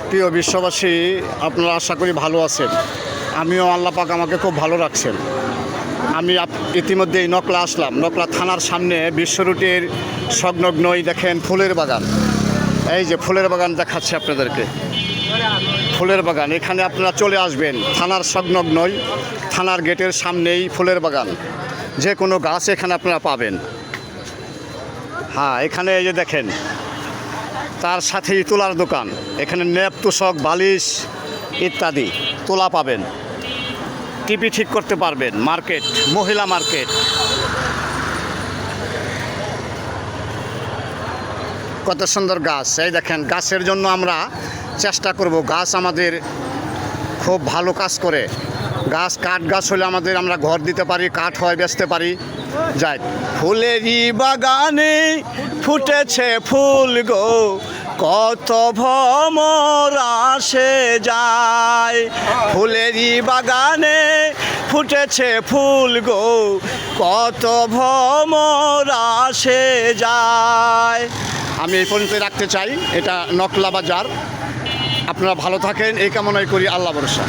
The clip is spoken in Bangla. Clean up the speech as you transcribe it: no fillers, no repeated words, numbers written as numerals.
প্রিয় বিশ্ববাসী, আপনারা আশা করি ভালো আছেন। আমিও আল্লাহ পাক আমাকে খুব ভালো রাখছেন। আমি ইতিমধ্যেই নকলা আসলাম। নকলা থানার সামনে বিশ্ব রুটের সংলগ্নই দেখেন ফুলের বাগান। এই যে ফুলের বাগান দেখাচ্ছি আপনাদেরকে, ফুলের বাগান। এখানে আপনারা চলে আসবেন, থানার সংলগ্নই, থানার গেটের সামনেই ফুলের বাগান। যে কোনো গাছ এখানে আপনারা পাবেন। হ্যাঁ, এখানে এই যে দেখেন, তার সাথেই তোলার দোকান। এখানে নেপ, তোষক, বালিশ ইত্যাদি তোলা পাবেন। টিপি ঠিক করতে পারবেন। মার্কেট, মহিলা মার্কেট। কত সুন্দর গাছ। এই দেখেন, গাছের জন্য আমরা চেষ্টা করব। গাছ আমাদের খুব ভালো কাজ করে। গাছ, কাঠ গাছ হলে আমরা ঘর দিতে পারি, কাঠ হয় বেচতে পারি। যাই, ফুলেরই বাগানে ফুটেছে ফুল গো, কত ভ্রমর আসে যায়। ফুলেরই বাগানে ফুটেছে ফুল গো, কত ভ্রমর আসে যায়। আমি এই পর্যন্ত রাখতে চাই। এটা নকলা বাজার। আপনারা ভালো থাকেন এই কামনাই করি। আল্লাহ ভরসা।